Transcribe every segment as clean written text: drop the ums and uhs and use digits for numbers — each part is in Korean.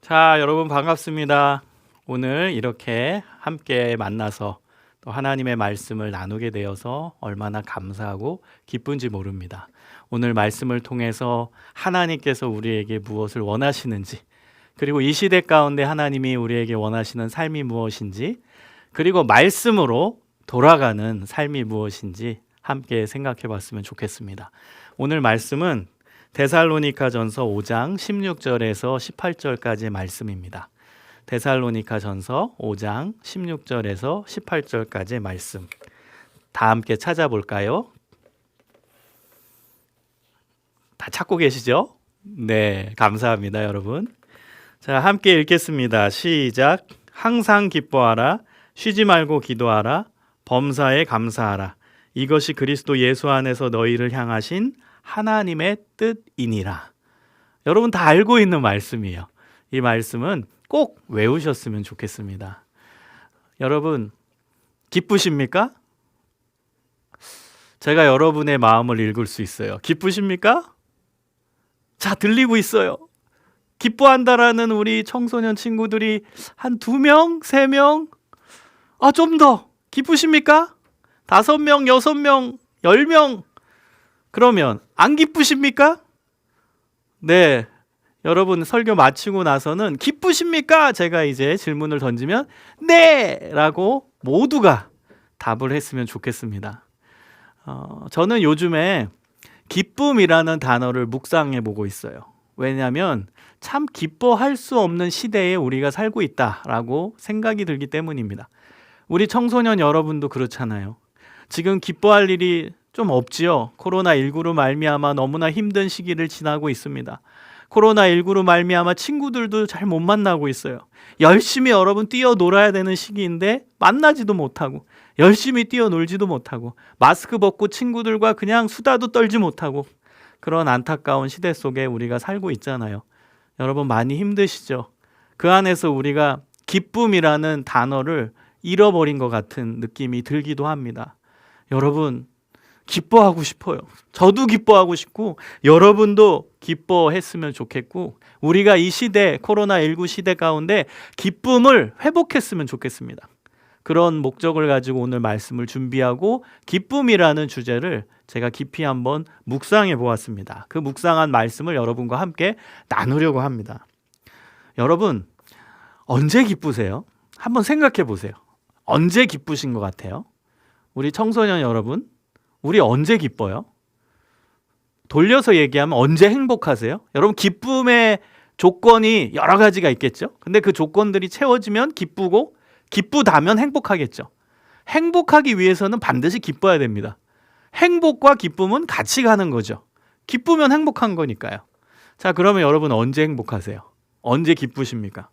자, 여러분 반갑습니다. 오늘 이렇게 함께 만나서 또 하나님의 말씀을 나누게 되어서 얼마나 감사하고 기쁜지 모릅니다. 오늘 말씀을 통해서 하나님께서 우리에게 무엇을 원하시는지, 그리고 이 시대 가운데 하나님이 우리에게 원하시는 삶이 무엇인지, 그리고 말씀으로 돌아가는 삶이 무엇인지 함께 생각해 봤으면 좋겠습니다. 오늘 말씀은 데살로니가전서 5장 16절에서 18절까지의 말씀입니다. 데살로니가전서 5장 16절에서 18절까지의 말씀. 다 함께 찾아볼까요? 다 찾고 계시죠? 네, 감사합니다, 여러분. 자, 함께 읽겠습니다. 시작. 항상 기뻐하라. 쉬지 말고 기도하라. 범사에 감사하라. 이것이 그리스도 예수 안에서 너희를 향하신 하나님의 뜻이니라. 여러분 다 알고 있는 말씀이에요. 이 말씀은 꼭 외우셨으면 좋겠습니다. 여러분 기쁘십니까? 제가 여러분의 마음을 읽을 수 있어요. 기쁘십니까? 자, 들리고 있어요. 기뻐한다라는 우리 청소년 친구들이 한 2명, 3명, 좀 더 기쁘십니까? 5명, 6명, 10명. 그러면 안 기쁘십니까? 네, 여러분 설교 마치고 나서는 기쁘십니까? 제가 이제 질문을 던지면 네! 라고 모두가 답을 했으면 좋겠습니다. 저는 요즘에 기쁨이라는 단어를 묵상해 보고 있어요. 왜냐하면 참 기뻐할 수 없는 시대에 우리가 살고 있다라고 생각이 들기 때문입니다. 우리 청소년 여러분도 그렇잖아요. 지금 기뻐할 일이 좀 없지요. 코로나19로 말미암아 너무나 힘든 시기를 지나고 있습니다. 코로나19로 말미암아 친구들도 잘 못 만나고 있어요. 열심히 여러분 뛰어놀아야 되는 시기인데 만나지도 못하고, 열심히 뛰어놀지도 못하고, 마스크 벗고 친구들과 그냥 수다도 떨지 못하고, 그런 안타까운 시대 속에 우리가 살고 있잖아요. 여러분 많이 힘드시죠? 그 안에서 우리가 기쁨이라는 단어를 잃어버린 것 같은 느낌이 들기도 합니다. 여러분 기뻐하고 싶어요. 저도 기뻐하고 싶고 여러분도 기뻐했으면 좋겠고, 우리가 이 시대, 코로나19 시대 가운데 기쁨을 회복했으면 좋겠습니다. 그런 목적을 가지고 오늘 말씀을 준비하고 기쁨이라는 주제를 제가 깊이 한번 묵상해 보았습니다. 그 묵상한 말씀을 여러분과 함께 나누려고 합니다. 여러분 언제 기쁘세요? 한번 생각해 보세요. 언제 기쁘신 것 같아요? 우리 청소년 여러분, 우리 언제 기뻐요? 돌려서 얘기하면 언제 행복하세요? 여러분 기쁨의 조건이 여러 가지가 있겠죠? 근데 그 조건들이 채워지면 기쁘고, 기쁘다면 행복하겠죠. 행복하기 위해서는 반드시 기뻐야 됩니다. 행복과 기쁨은 같이 가는 거죠. 기쁘면 행복한 거니까요. 자, 그러면 여러분 언제 행복하세요? 언제 기쁘십니까?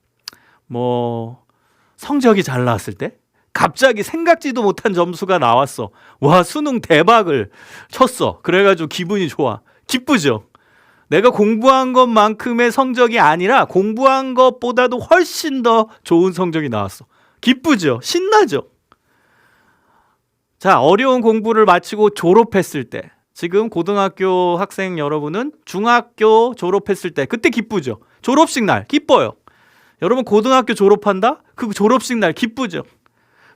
성적이 잘 나왔을 때? 갑자기 생각지도 못한 점수가 나왔어. 와, 수능 대박을 쳤어. 그래가지고 기분이 좋아. 기쁘죠? 내가 공부한 것만큼의 성적이 아니라 공부한 것보다도 훨씬 더 좋은 성적이 나왔어. 기쁘죠? 신나죠? 자, 어려운 공부를 마치고 졸업했을 때, 지금 고등학교 학생 여러분은 중학교 졸업했을 때 그때 기쁘죠? 졸업식 날 기뻐요. 여러분 고등학교 졸업한다? 그 졸업식 날 기쁘죠?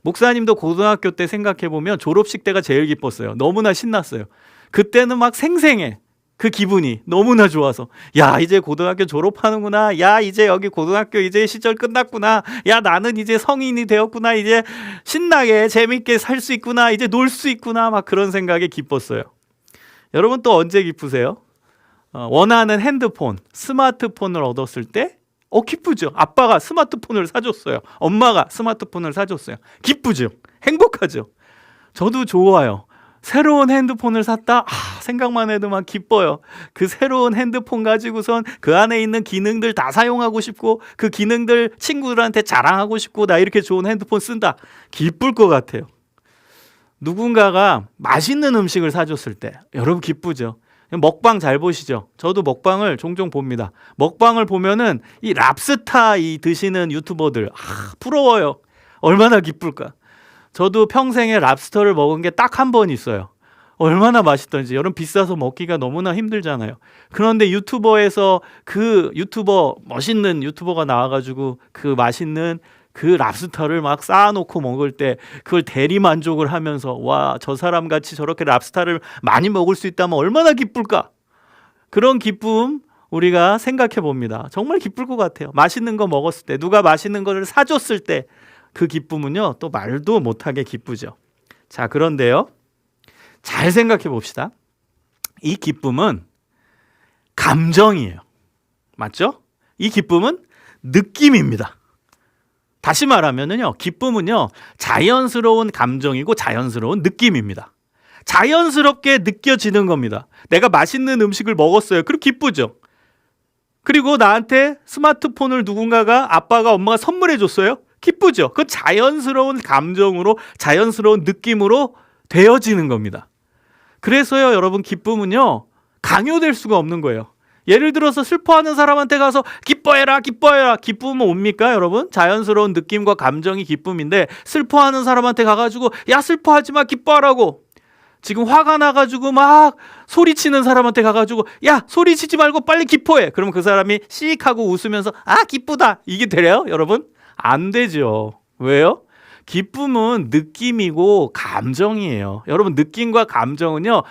목사님도 고등학교 때 생각해보면 졸업식 때가 제일 기뻤어요. 너무나 신났어요. 그때는 막 생생해. 그 기분이 너무나 좋아서, 야, 이제 고등학교 졸업하는구나. 야, 이제 여기 고등학교 이제 시절 끝났구나. 야, 나는 이제 성인이 되었구나. 이제 신나게 재밌게 살 수 있구나. 이제 놀 수 있구나. 막 그런 생각에 기뻤어요. 여러분 또 언제 기쁘세요? 원하는 핸드폰, 스마트폰을 얻었을 때 기쁘죠. 아빠가 스마트폰을 사줬어요. 엄마가 스마트폰을 사줬어요. 기쁘죠. 행복하죠. 저도 좋아요. 새로운 핸드폰을 샀다? 생각만 해도 막 기뻐요. 그 새로운 핸드폰 가지고선 그 안에 있는 기능들 다 사용하고 싶고, 그 기능들 친구들한테 자랑하고 싶고, 나 이렇게 좋은 핸드폰 쓴다. 기쁠 것 같아요. 누군가가 맛있는 음식을 사줬을 때 여러분 기쁘죠. 먹방 잘 보시죠? 저도 먹방을 종종 봅니다. 먹방을 보면은 이 랍스타 드시는 유튜버들 부러워요. 얼마나 기쁠까? 저도 평생에 랍스터를 먹은 게 딱 한 번 있어요. 얼마나 맛있던지. 여러분 비싸서 먹기가 너무나 힘들잖아요. 그런데 유튜버에서 그 유튜버 멋있는 유튜버가 나와가지고 그 맛있는 그 랍스터를 막 쌓아놓고 먹을 때 그걸 대리 만족을 하면서 와, 저 사람 같이 저렇게 랍스터를 많이 먹을 수 있다면 얼마나 기쁠까? 그런 기쁨 우리가 생각해 봅니다. 정말 기쁠 것 같아요. 맛있는 거 먹었을 때, 누가 맛있는 거를 사줬을 때 그 기쁨은요, 또 말도 못하게 기쁘죠. 자, 그런데요, 잘 생각해 봅시다. 이 기쁨은 감정이에요. 맞죠? 이 기쁨은 느낌입니다. 다시 말하면요, 기쁨은요, 자연스러운 감정이고 자연스러운 느낌입니다. 자연스럽게 느껴지는 겁니다. 내가 맛있는 음식을 먹었어요. 그럼 기쁘죠. 그리고 나한테 스마트폰을 누군가가, 아빠가, 엄마가 선물해 줬어요. 기쁘죠. 그 자연스러운 감정으로, 자연스러운 느낌으로 되어지는 겁니다. 그래서요, 여러분, 기쁨은요, 강요될 수가 없는 거예요. 예를 들어서 슬퍼하는 사람한테 가서 기뻐해라, 기뻐해라. 기쁨은 옵니까, 여러분? 자연스러운 느낌과 감정이 기쁨인데, 슬퍼하는 사람한테 가가지고 야, 슬퍼하지 마, 기뻐하라고. 지금 화가 나가지고 막 소리치는 사람한테 가가지고 야, 소리치지 말고 빨리 기뻐해. 그러면 그 사람이 씩 하고 웃으면서 아, 기쁘다. 이게 돼요, 여러분? 안 되죠. 왜요? 기쁨은 느낌이고 감정이에요. 여러분, 느낌과 감정은요,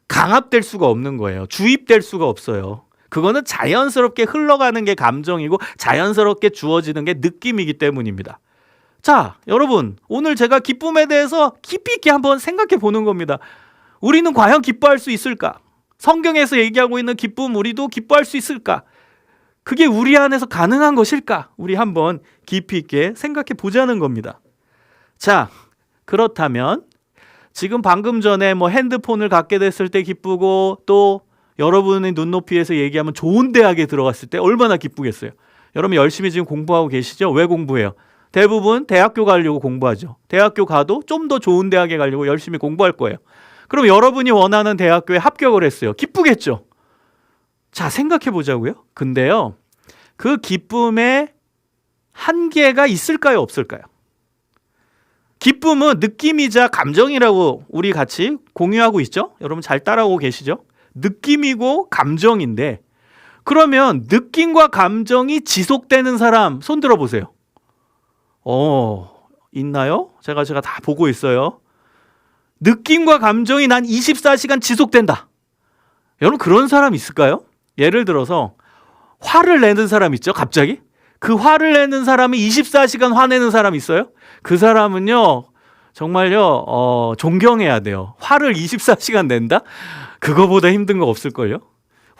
강압될 수가 없는 거예요. 주입될 수가 없어요. 그거는 자연스럽게 흘러가는 게 감정이고 자연스럽게 주어지는 게 느낌이기 때문입니다. 자, 여러분, 오늘 제가 기쁨에 대해서 깊이 있게 한번 생각해 보는 겁니다. 우리는 과연 기뻐할 수 있을까? 성경에서 얘기하고 있는 기쁨, 우리도 기뻐할 수 있을까? 그게 우리 안에서 가능한 것일까? 우리 한번 깊이 있게 생각해 보자는 겁니다. 자, 그렇다면 지금 방금 전에 뭐 핸드폰을 갖게 됐을 때 기쁘고, 또 여러분의 눈높이에서 얘기하면 좋은 대학에 들어갔을 때 얼마나 기쁘겠어요? 여러분 열심히 지금 공부하고 계시죠? 왜 공부해요? 대부분 대학교 가려고 공부하죠. 대학교 가도 좀 더 좋은 대학에 가려고 열심히 공부할 거예요. 그럼 여러분이 원하는 대학교에 합격을 했어요. 기쁘겠죠? 자, 생각해 보자고요. 근데요, 그 기쁨에 한계가 있을까요, 없을까요? 기쁨은 느낌이자 감정이라고 우리 같이 공유하고 있죠? 여러분 잘 따라오고 계시죠? 느낌이고 감정인데, 그러면 느낌과 감정이 지속되는 사람 손 들어보세요. 있나요? 제가 다 보고 있어요. 느낌과 감정이 난 24시간 지속된다. 여러분, 그런 사람 있을까요? 예를 들어서 화를 내는 사람 있죠, 갑자기? 그 화를 내는 사람이 24시간 화내는 사람 있어요? 그 사람은요, 정말요, 존경해야 돼요. 화를 24시간 낸다? 그거보다 힘든 거 없을걸요?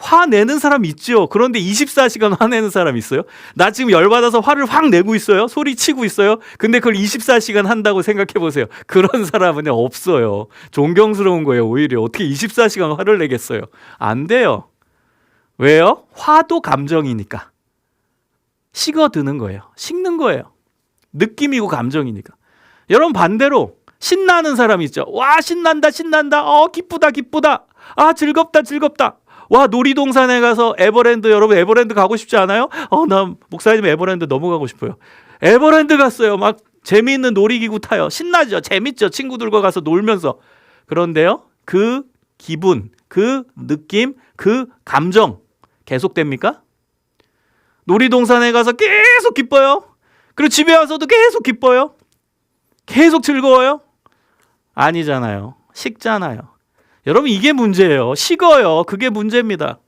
화내는 사람 있죠. 그런데 24시간 화내는 사람 있어요? 나 지금 열받아서 화를 확 내고 있어요. 소리치고 있어요. 근데 그걸 24시간 한다고 생각해 보세요. 그런 사람은 없어요. 존경스러운 거예요. 오히려 어떻게 24시간 화를 내겠어요? 안 돼요. 왜요? 화도 감정이니까. 식어드는 거예요. 식는 거예요. 느낌이고 감정이니까. 여러분, 반대로 신나는 사람 있죠. 와, 신난다, 신난다. 기쁘다, 기쁘다. 아, 즐겁다, 즐겁다. 와, 놀이동산에 가서 에버랜드, 여러분 에버랜드 가고 싶지 않아요? 나 목사님 에버랜드 너무 가고 싶어요. 에버랜드 갔어요. 막 재미있는 놀이기구 타요. 신나죠? 재밌죠? 친구들과 가서 놀면서. 그런데요, 그 기분, 그 느낌, 그 감정 계속됩니까? 놀이동산에 가서 계속 기뻐요? 그리고 집에 와서도 계속 기뻐요? 계속 즐거워요? 아니잖아요. 식잖아요. 여러분, 이게 문제예요. 식어요. 그게 문제입니다.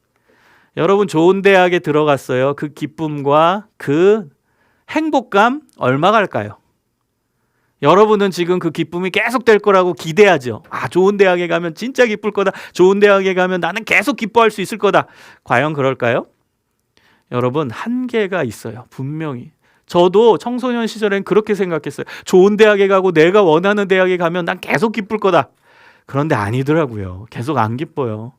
여러분, 좋은 대학에 들어갔어요. 그 기쁨과 그 행복감 얼마 갈까요? 여러분은 지금 그 기쁨이 계속 될 거라고 기대하죠. 아, 좋은 대학에 가면 진짜 기쁠 거다. 좋은 대학에 가면 나는 계속 기뻐할 수 있을 거다. 과연 그럴까요? 여러분, 한계가 있어요. 분명히. 저도 청소년 시절엔 그렇게 생각했어요. 좋은 대학에 가고 내가 원하는 대학에 가면 난 계속 기쁠 거다. 그런데 아니더라고요. 계속 안 기뻐요.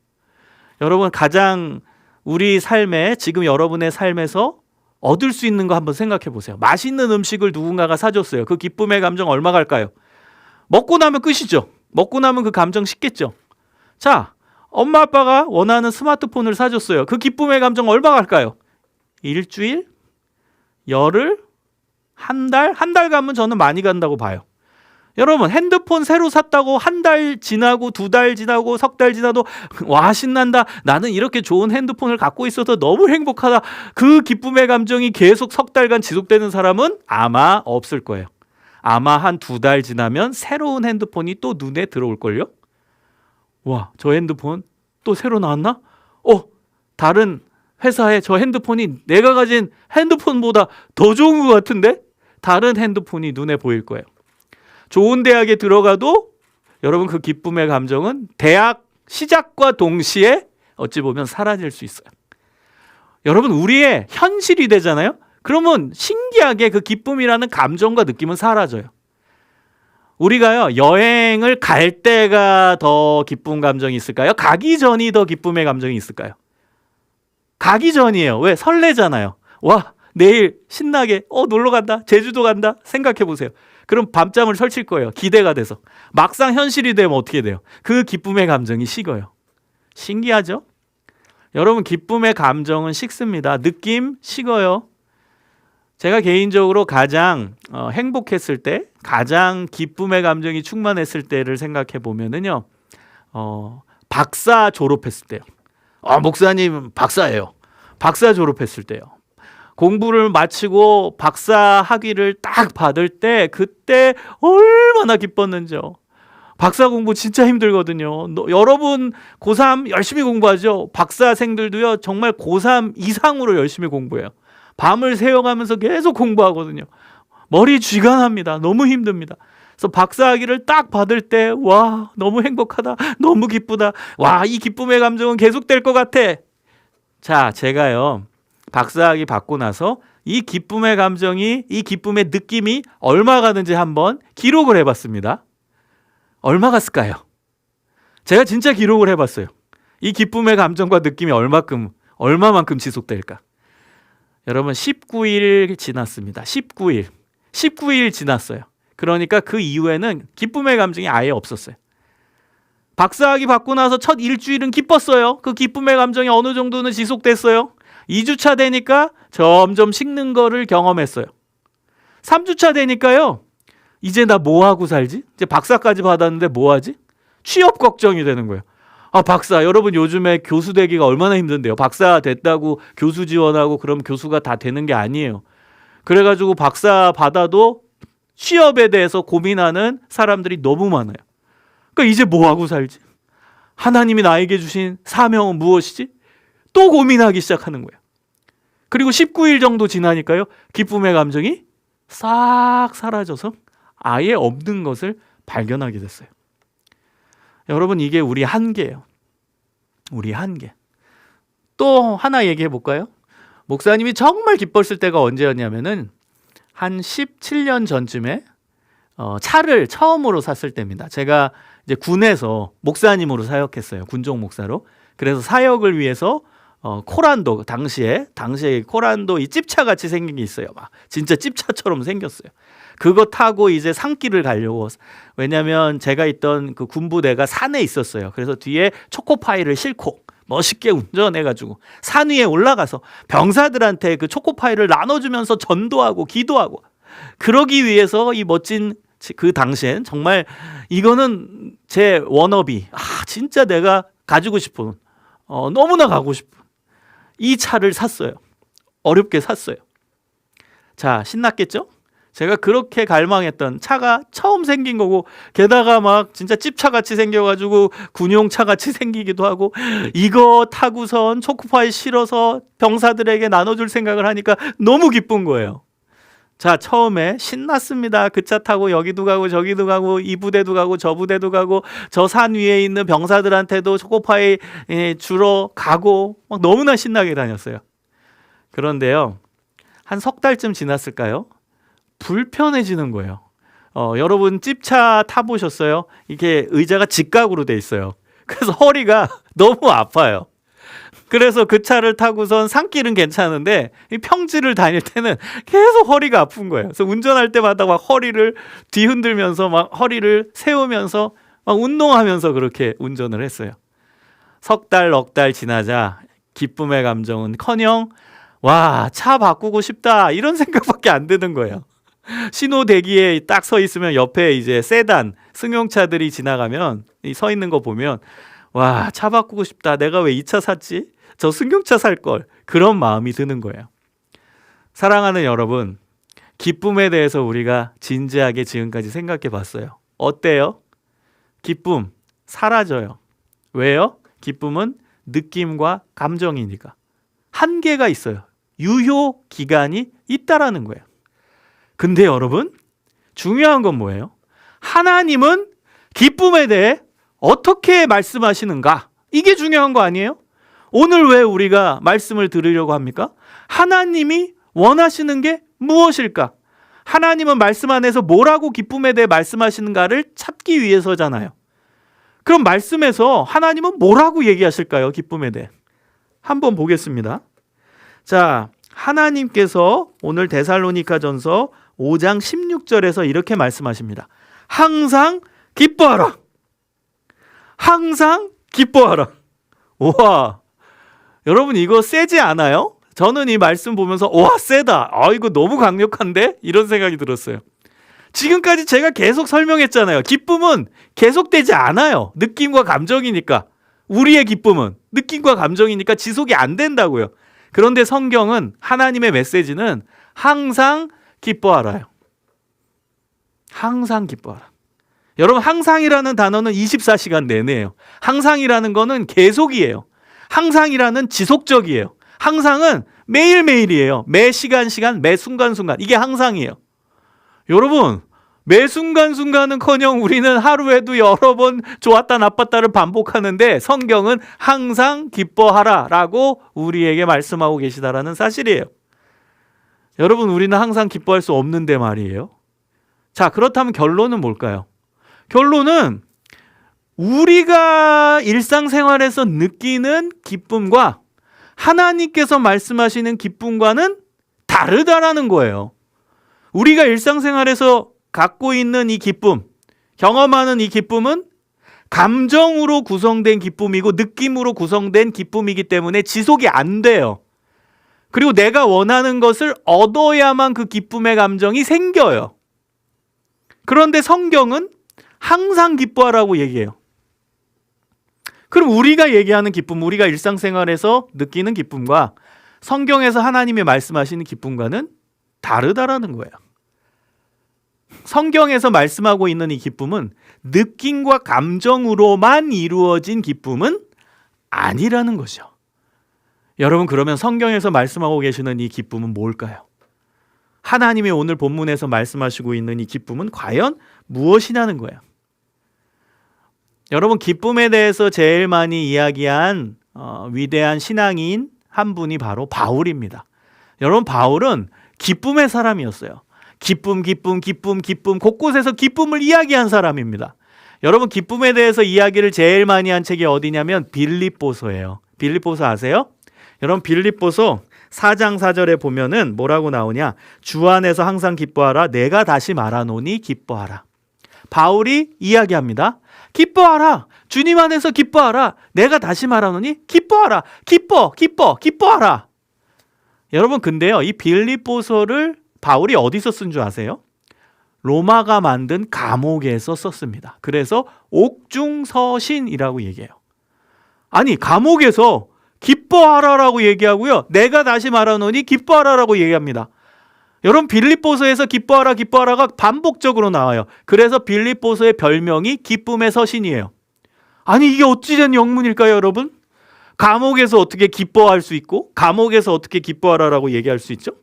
여러분, 가장 우리 삶에, 지금 여러분의 삶에서 얻을 수 있는 거 한번 생각해 보세요. 맛있는 음식을 누군가가 사줬어요. 그 기쁨의 감정 얼마 갈까요? 먹고 나면 끝이죠. 먹고 나면 그 감정 식겠죠. 자, 엄마 아빠가 원하는 스마트폰을 사줬어요. 그 기쁨의 감정 얼마 갈까요? 일주일? 열흘? 한 달? 한 달 가면 저는 많이 간다고 봐요. 여러분 핸드폰 새로 샀다고 한 달 지나고 2달 지나고 3달 지나도 와 신난다. 나는 이렇게 좋은 핸드폰을 갖고 있어서 너무 행복하다. 그 기쁨의 감정이 계속 3달간 지속되는 사람은 아마 없을 거예요. 아마 한 2달 지나면 새로운 핸드폰이 또 눈에 들어올걸요. 와, 저 핸드폰 또 새로 나왔나? 다른 회사에 저 핸드폰이 내가 가진 핸드폰보다 더 좋은 것 같은데? 다른 핸드폰이 눈에 보일 거예요. 좋은 대학에 들어가도 여러분 그 기쁨의 감정은 대학 시작과 동시에 어찌 보면 사라질 수 있어요. 여러분 우리의 현실이 되잖아요. 그러면 신기하게 그 기쁨이라는 감정과 느낌은 사라져요. 우리가요 여행을 갈 때가 더 기쁨 감정이 있을까요? 가기 전이 더 기쁨의 감정이 있을까요? 가기 전이에요. 왜? 설레잖아요. 와 내일 신나게 놀러 간다. 제주도 간다. 생각해 보세요. 그럼 밤잠을 설칠 거예요. 기대가 돼서. 막상 현실이 되면 어떻게 돼요? 그 기쁨의 감정이 식어요. 신기하죠? 여러분 기쁨의 감정은 식습니다. 느낌 식어요. 제가 개인적으로 가장 행복했을 때, 가장 기쁨의 감정이 충만했을 때를 생각해 보면은요, 박사 졸업했을 때요. 목사님 박사예요. 박사 졸업했을 때요. 공부를 마치고 박사 학위를 딱 받을 때 그때 얼마나 기뻤는지요. 박사 공부 진짜 힘들거든요. 여러분 고3 열심히 공부하죠. 박사생들도요 정말 고3 이상으로 열심히 공부해요. 밤을 새워가면서 계속 공부하거든요. 머리 쥐간합니다. 너무 힘듭니다. 그래서 박사 학위를 딱 받을 때 와 너무 행복하다. 너무 기쁘다. 와 이 기쁨의 감정은 계속될 것 같아. 자 제가요 박사 학위 받고 나서 이 기쁨의 감정이 이 기쁨의 느낌이 얼마 가는지 한번 기록을 해봤습니다. 얼마 갔을까요? 제가 진짜 기록을 해봤어요. 이 기쁨의 감정과 느낌이 얼마만큼 지속될까? 여러분 19일 지났습니다. 19일 지났어요. 그러니까 그 이후에는 기쁨의 감정이 아예 없었어요. 박사학위 받고 나서 첫 일주일은 기뻤어요. 그 기쁨의 감정이 어느 정도는 지속됐어요. 2주차 되니까 점점 식는 거를 경험했어요. 3주차 되니까요. 이제 나 뭐하고 살지? 이제 박사까지 받았는데 뭐하지? 취업 걱정이 되는 거예요. 박사, 여러분 요즘에 교수 되기가 얼마나 힘든데요. 박사 됐다고 교수 지원하고 그럼 교수가 다 되는 게 아니에요. 그래가지고 박사 받아도 취업에 대해서 고민하는 사람들이 너무 많아요. 그러니까 이제 뭐하고 살지? 하나님이 나에게 주신 사명은 무엇이지? 또 고민하기 시작하는 거예요. 그리고 19일 정도 지나니까요. 기쁨의 감정이 싹 사라져서 아예 없는 것을 발견하게 됐어요. 여러분 이게 우리 한계예요. 우리 한계. 또 하나 얘기해 볼까요? 목사님이 정말 기뻤을 때가 언제였냐면은 한 17년 전쯤에 차를 처음으로 샀을 때입니다. 제가 이제 군에서 목사님으로 사역했어요. 군종 목사로. 그래서 사역을 위해서 코란도 당시에 코란도 이 찝차 같이 생긴 게 있어요. 막 진짜 찝차처럼 생겼어요. 그거 타고 이제 산길을 가려고. 왜냐면 제가 있던 그 군부대가 산에 있었어요. 그래서 뒤에 초코파이를 싣고 멋있게 운전해가지고 산 위에 올라가서 병사들한테 그 초코파이를 나눠주면서 전도하고 기도하고 그러기 위해서 이 멋진 그 당시엔 정말 이거는 제 워너비. 진짜 내가 가지고 싶은 너무나 가고 싶은 이 차를 샀어요. 어렵게 샀어요. 자, 신났겠죠? 제가 그렇게 갈망했던 차가 처음 생긴 거고 게다가 막 진짜 찝차같이 생겨가지고 군용차같이 생기기도 하고 이거 타고선 초코파이 실어서 병사들에게 나눠줄 생각을 하니까 너무 기쁜 거예요. 자, 처음에 신났습니다. 그 차 타고 여기도 가고 저기도 가고 이 부대도 가고 저 부대도 가고 저 산 위에 있는 병사들한테도 초코파이 주러 가고 막 너무나 신나게 다녔어요. 그런데요, 한 석 달쯤 지났을까요? 불편해지는 거예요. 여러분 찝차 타보셨어요? 이게 의자가 직각으로 돼 있어요. 그래서 허리가 너무 아파요. 그래서 그 차를 타고선 산길은 괜찮은데 이 평지를 다닐 때는 계속 허리가 아픈 거예요. 그래서 운전할 때마다 막 허리를 뒤흔들면서 막 허리를 세우면서 막 운동하면서 그렇게 운전을 했어요. 석 달, 넉 달 지나자 기쁨의 감정은 커녕 와, 차 바꾸고 싶다 이런 생각밖에 안 드는 거예요. 신호 대기에 딱 서 있으면 옆에 이제 세단 승용차들이 지나가면 서 있는 거 보면 와, 차 바꾸고 싶다. 내가 왜 이 차 샀지? 저 승용차 살 걸. 그런 마음이 드는 거예요. 사랑하는 여러분, 기쁨에 대해서 우리가 진지하게 지금까지 생각해 봤어요. 어때요? 기쁨 사라져요. 왜요? 기쁨은 느낌과 감정이니까. 한계가 있어요. 유효 기간이 있다라는 거예요. 근데 여러분, 중요한 건 뭐예요? 하나님은 기쁨에 대해 어떻게 말씀하시는가? 이게 중요한 거 아니에요? 오늘 왜 우리가 말씀을 들으려고 합니까? 하나님이 원하시는 게 무엇일까? 하나님은 말씀 안에서 뭐라고 기쁨에 대해 말씀하시는가를 찾기 위해서잖아요. 그럼 말씀에서 하나님은 뭐라고 얘기하실까요? 기쁨에 대해. 한번 보겠습니다. 자, 하나님께서 오늘 데살로니가전서 5장 16절에서 이렇게 말씀하십니다. 항상 기뻐하라. 항상 기뻐하라. 우와, 여러분 이거 세지 않아요? 저는 이 말씀 보면서 와, 세다. 이거 너무 강력한데? 이런 생각이 들었어요. 지금까지 제가 계속 설명했잖아요. 기쁨은 계속되지 않아요. 느낌과 감정이니까. 우리의 기쁨은 느낌과 감정이니까 지속이 안 된다고요. 그런데 성경은, 하나님의 메시지는 항상 기뻐하라요. 항상 기뻐하라. 여러분, 항상이라는 단어는 24시간 내내예요. 항상이라는 거는 계속이에요. 항상이라는 지속적이에요. 항상은 매일매일이에요. 매 시간, 매 순간순간. 이게 항상이에요. 여러분, 매 순간순간은커녕 우리는 하루에도 여러 번 좋았다 나빴다를 반복하는데 성경은 항상 기뻐하라 라고 우리에게 말씀하고 계시다라는 사실이에요. 여러분, 우리는 항상 기뻐할 수 없는데 말이에요. 자, 그렇다면 결론은 뭘까요? 결론은 우리가 일상생활에서 느끼는 기쁨과 하나님께서 말씀하시는 기쁨과는 다르다라는 거예요. 우리가 일상생활에서 갖고 있는 이 기쁨, 경험하는 이 기쁨은 감정으로 구성된 기쁨이고 느낌으로 구성된 기쁨이기 때문에 지속이 안 돼요. 그리고 내가 원하는 것을 얻어야만 그 기쁨의 감정이 생겨요. 그런데 성경은 항상 기뻐하라고 얘기해요. 그럼 우리가 얘기하는 기쁨, 우리가 일상생활에서 느끼는 기쁨과 성경에서 하나님이 말씀하시는 기쁨과는 다르다라는 거예요. 성경에서 말씀하고 있는 이 기쁨은 느낌과 감정으로만 이루어진 기쁨은 아니라는 거죠. 여러분, 그러면 성경에서 말씀하고 계시는 이 기쁨은 뭘까요? 하나님이 오늘 본문에서 말씀하시고 있는 이 기쁨은 과연 무엇이냐는 거예요. 여러분, 기쁨에 대해서 제일 많이 이야기한 위대한 신앙인 한 분이 바로 바울입니다. 여러분, 바울은 기쁨의 사람이었어요. 기쁨, 곳곳에서 기쁨을 이야기한 사람입니다. 여러분, 기쁨에 대해서 이야기를 제일 많이 한 책이 어디냐면 빌립보서예요. 빌립보서 아세요? 여러분, 빌립보서 4장 4절에 보면은 뭐라고 나오냐? 주 안에서 항상 기뻐하라. 내가 다시 말하노니 기뻐하라. 바울이 이야기합니다. 기뻐하라. 주님 안에서 기뻐하라. 내가 다시 말하노니 기뻐하라. 기뻐하라. 여러분, 근데요, 이 빌립보서를 바울이 어디서 쓴 줄 아세요? 로마가 만든 감옥에서 썼습니다. 그래서 옥중서신이라고 얘기해요. 아니, 감옥에서 기뻐하라라고 얘기하고요, 내가 다시 말하노니 기뻐하라라고 얘기합니다. 여러분, 빌립보서에서 기뻐하라가 반복적으로 나와요. 그래서 빌립보서의 별명이 기쁨의 서신이에요. 아니, 이게 어찌된 영문일까요, 여러분? 감옥에서 어떻게 기뻐할 수 있고 감옥에서 어떻게 기뻐하라라고 얘기할 수 있죠?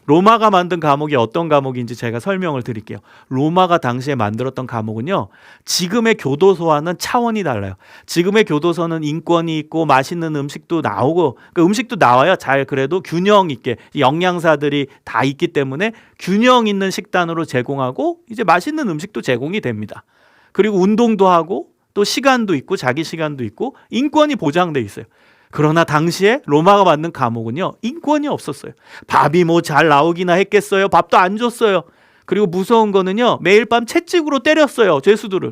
로마가 만든 감옥이 어떤 감옥인지 제가 설명을 드릴게요. 로마가 당시에 만들었던 감옥은요, 지금의 교도소와는 차원이 달라요. 지금의 교도소는 인권이 있고 맛있는 음식도 나오고, 그 음식도 나와요. 잘, 그래도 균형 있게 영양사들이 다 있기 때문에 균형 있는 식단으로 제공하고 이제 맛있는 음식도 제공이 됩니다. 그리고 운동도 하고 또 시간도 있고 자기 시간도 있고 인권이 보장돼 있어요. 그러나 당시에 로마가 만든 감옥은요, 인권이 없었어요. 밥이 뭐 잘 나오기나 했겠어요. 밥도 안 줬어요. 그리고 무서운 거는요, 매일 밤 채찍으로 때렸어요, 죄수들을.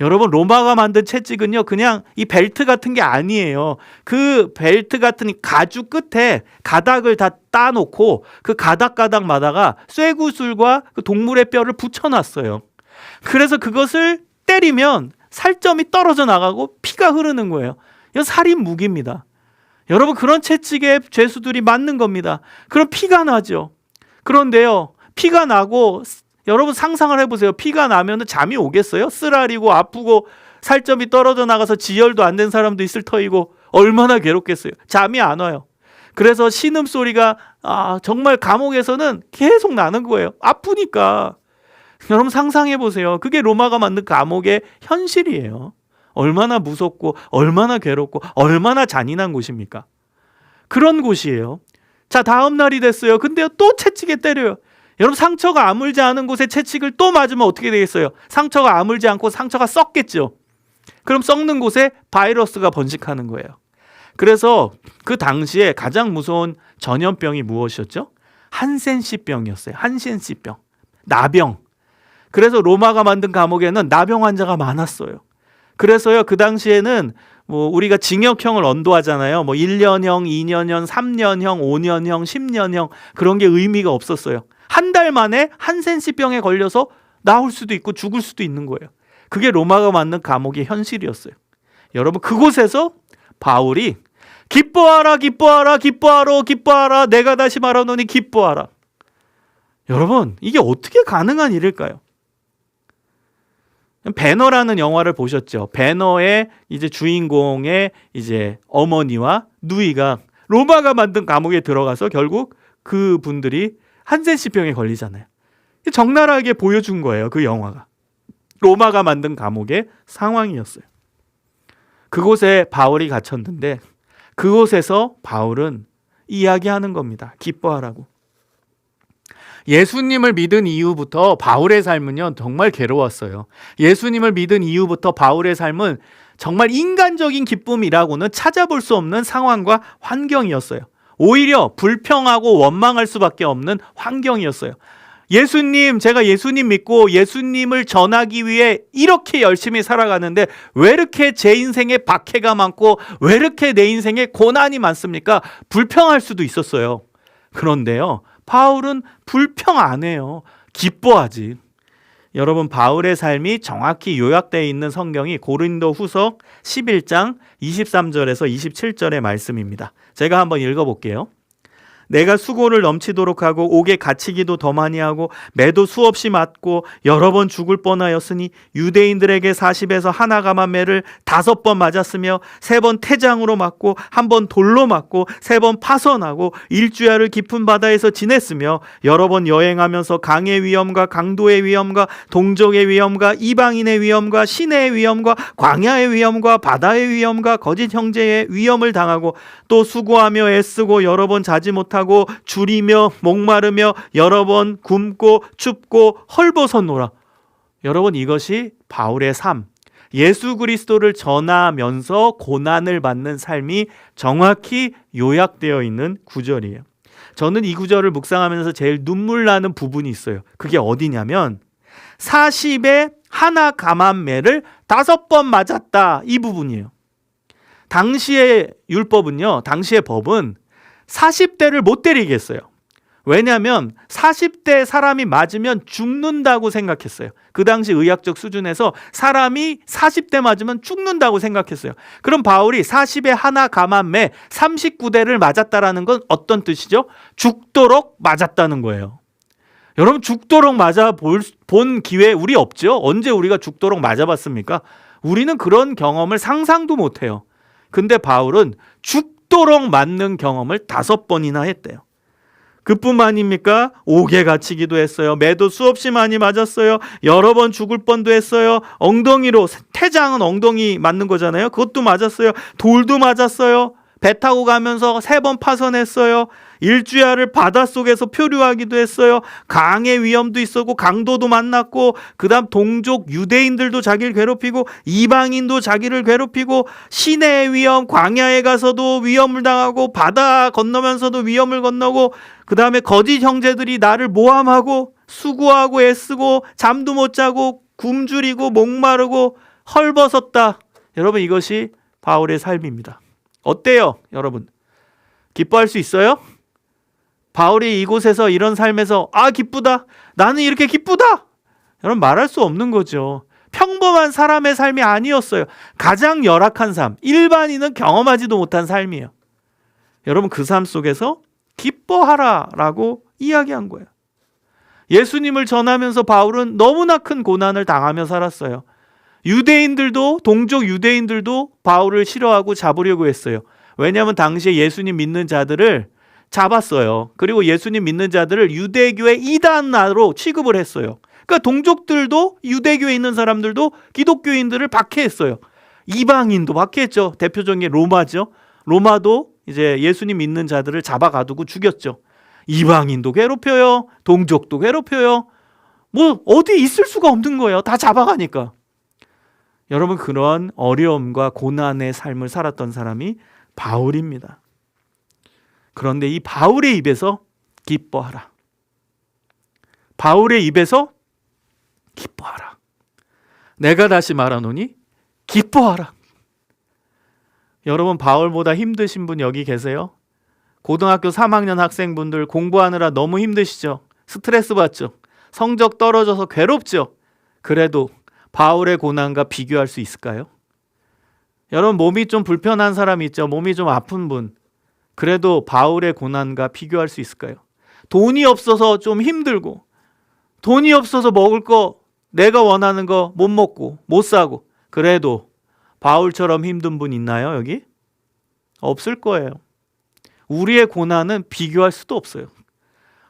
여러분, 로마가 만든 채찍은요, 그냥 이 벨트 같은 게 아니에요. 그 벨트 같은 이 가죽 끝에 가닥을 다 따놓고 그 가닥가닥마다가 쇠구슬과 그 동물의 뼈를 붙여놨어요. 그래서 그것을 때리면 살점이 떨어져 나가고 피가 흐르는 거예요. 이건 살인 무기입니다. 여러분, 그런 채찍에 죄수들이 맞는 겁니다. 그럼 피가 나죠. 그런데요, 피가 나고, 여러분 상상을 해보세요. 피가 나면 잠이 오겠어요? 쓰라리고 아프고 살점이 떨어져 나가서 지혈도 안 된 사람도 있을 터이고 얼마나 괴롭겠어요. 잠이 안 와요. 그래서 신음소리가 정말 감옥에서는 계속 나는 거예요. 아프니까. 여러분 상상해보세요. 그게 로마가 만든 감옥의 현실이에요. 얼마나 무섭고 얼마나 괴롭고 얼마나 잔인한 곳입니까? 그런 곳이에요. 자, 다음 날이 됐어요. 근데 또 채찍에 때려요. 여러분, 상처가 아물지 않은 곳에 채찍을 또 맞으면 어떻게 되겠어요? 상처가 아물지 않고 상처가 썩겠죠. 그럼 썩는 곳에 바이러스가 번식하는 거예요. 그래서 그 당시에 가장 무서운 전염병이 무엇이었죠? 한센시병이었어요. 한센시병, 나병. 그래서 로마가 만든 감옥에는 나병 환자가 많았어요. 그래서요, 그 당시에는 우리가 징역형을 언도하잖아요. 1년형, 2년형, 3년형, 5년형, 10년형, 그런 게 의미가 없었어요. 한 달 만에 한센시병에 걸려서 나올 수도 있고 죽을 수도 있는 거예요. 그게 로마가 만든 감옥의 현실이었어요. 여러분, 그곳에서 바울이 기뻐하라, 기뻐하라, 기뻐하라, 기뻐하라, 내가 다시 말하노니 기뻐하라. 여러분, 이게 어떻게 가능한 일일까요? 배너라는 영화를 보셨죠? 배너의 이제 주인공의 이제 어머니와 누이가 로마가 만든 감옥에 들어가서 결국 그 분들이 한센시병에 걸리잖아요. 적나라하게 보여준 거예요. 그 영화가. 로마가 만든 감옥의 상황이었어요. 그곳에 바울이 갇혔는데 그곳에서 바울은 이야기하는 겁니다. 기뻐하라고. 예수님을 믿은 이후부터 바울의 삶은요, 정말 괴로웠어요. 예수님을 믿은 이후부터 바울의 삶은 정말 인간적인 기쁨이라고는 찾아볼 수 없는 상황과 환경이었어요. 오히려 불평하고 원망할 수밖에 없는 환경이었어요. 예수님, 제가 예수님 믿고 예수님을 전하기 위해 이렇게 열심히 살아가는데 왜 이렇게 제 인생에 박해가 많고 왜 이렇게 내 인생에 고난이 많습니까? 불평할 수도 있었어요. 그런데요, 바울은 불평 안 해요. 기뻐하지. 여러분, 바울의 삶이 정확히 요약되어 있는 성경이 고린도후서 11장 23절에서 27절의 말씀입니다. 제가 한번 읽어볼게요. 내가 수고를 넘치도록 하고 옥에 갇히기도 더 많이 하고 매도 수없이 맞고 여러 번 죽을 뻔하였으니 유대인들에게 40에서 하나 감한 매를 5번 맞았으며 3번 태장으로 맞고 1번 돌로 맞고 3번 파선하고 일주야를 깊은 바다에서 지냈으며 여러 번 여행하면서 강의 위험과 강도의 위험과 동족의 위험과 이방인의 위험과 시내의 위험과 광야의 위험과 바다의 위험과 거짓 형제의 위험을 당하고 또 수고하며 애쓰고 여러 번 자지 못하고 줄이며 목마르며 여러 번 굶고 춥고 헐벗었노라. 여러분, 이것이 바울의 삶, 예수 그리스도를 전하면서 고난을 받는 삶이 정확히 요약되어 있는 구절이에요. 저는 이 구절을 묵상하면서 제일 눈물 나는 부분이 있어요. 그게 어디냐면 40에 하나 감한 매를 5번 맞았다, 이 부분이에요. 당시의 율법은요, 당시의 법은 40대를 못 때리겠어요. 왜냐하면 40대 사람이 맞으면 죽는다고 생각했어요. 그 당시 의학적 수준에서 사람이 40대 맞으면 죽는다고 생각했어요. 그럼 바울이 40에 하나 감한 매 39대를 맞았다라는 건 어떤 뜻이죠? 죽도록 맞았다는 거예요. 여러분, 죽도록 맞아 본 기회 우리 없죠? 언제 우리가 죽도록 맞아봤습니까? 우리는 그런 경험을 상상도 못해요. 근데 바울은 죽도록 맞는 경험을 5번이나 했대요. 그뿐만입니까? 옥에 갇히기도 했어요. 매도 수없이 많이 맞았어요. 여러 번 죽을 뻔도 했어요. 엉덩이로, 태장은 엉덩이 맞는 거잖아요. 그것도 맞았어요. 돌도 맞았어요. 배 타고 가면서 3번 파선했어요. 일주야를 바닷속에서 표류하기도 했어요. 강의 위험도 있었고 강도도 만났고, 그 다음 동족 유대인들도 자기를 괴롭히고 이방인도 자기를 괴롭히고 시내의 위험, 광야에 가서도 위험을 당하고 바다 건너면서도 위험을 건너고, 그 다음에 거짓 형제들이 나를 모함하고 수고하고 애쓰고 잠도 못 자고 굶주리고 목마르고 헐벗었다. 여러분, 이것이 바울의 삶입니다. 어때요, 여러분? 기뻐할 수 있어요? 바울이 이곳에서 이런 삶에서 기쁘다, 나는 이렇게 기쁘다, 여러분 말할 수 없는 거죠. 평범한 사람의 삶이 아니었어요. 가장 열악한 삶, 일반인은 경험하지도 못한 삶이에요. 여러분, 그 삶 속에서 기뻐하라 라고 이야기한 거예요. 예수님을 전하면서 바울은 너무나 큰 고난을 당하며 살았어요. 유대인들도, 동족 유대인들도 바울을 싫어하고 잡으려고 했어요. 왜냐하면 당시에 예수님 믿는 자들을 잡았어요. 그리고 예수님 믿는 자들을 유대교의 이단으로 취급을 했어요. 그러니까 동족들도, 유대교에 있는 사람들도 기독교인들을 박해했어요. 이방인도 박해했죠. 대표적인 게 로마죠. 로마도 이제 예수님 믿는 자들을 잡아가두고 죽였죠. 이방인도 괴롭혀요. 동족도 괴롭혀요. 뭐 어디 있을 수가 없는 거예요. 다 잡아가니까. 여러분, 그런 어려움과 고난의 삶을 살았던 사람이 바울입니다. 그런데 이 바울의 입에서 기뻐하라. 바울의 입에서 기뻐하라. 내가 다시 말하노니 기뻐하라. 여러분, 바울보다 힘드신 분 여기 계세요? 고등학교 3학년 학생분들 공부하느라 너무 힘드시죠? 스트레스 받죠? 성적 떨어져서 괴롭죠? 그래도 바울의 고난과 비교할 수 있을까요? 여러분, 몸이 좀 불편한 사람 있죠? 몸이 좀 아픈 분. 그래도 바울의 고난과 비교할 수 있을까요? 돈이 없어서 좀 힘들고, 돈이 없어서 먹을 거, 내가 원하는 거 못 먹고 못 사고, 그래도 바울처럼 힘든 분 있나요, 여기? 없을 거예요. 우리의 고난은 비교할 수도 없어요.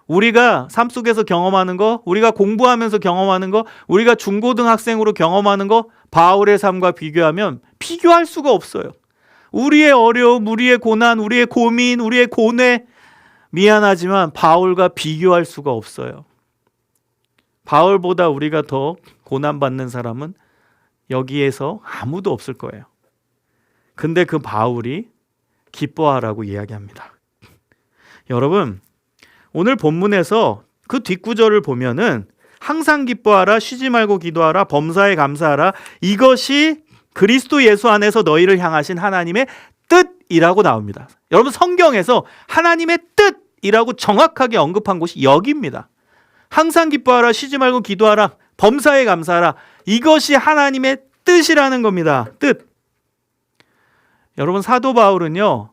우리가 삶 속에서 경험하는 거, 우리가 공부하면서 경험하는 거, 우리가 중고등학생으로 경험하는 거, 바울의 삶과 비교하면 비교할 수가 없어요. 우리의 어려움, 우리의 고난, 우리의 고민, 우리의 고뇌, 미안하지만 바울과 비교할 수가 없어요. 바울보다 우리가 더 고난받는 사람은 여기에서 아무도 없을 거예요. 근데 그 바울이 기뻐하라고 이야기합니다. 여러분, 오늘 본문에서 그 뒷구절을 보면은 항상 기뻐하라, 쉬지 말고 기도하라, 범사에 감사하라, 이것이 그리스도 예수 안에서 너희를 향하신 하나님의 뜻이라고 나옵니다. 여러분, 성경에서 하나님의 뜻이라고 정확하게 언급한 곳이 여기입니다. 항상 기뻐하라, 쉬지 말고 기도하라, 범사에 감사하라, 이것이 하나님의 뜻이라는 겁니다. 뜻. 여러분, 사도 바울은요,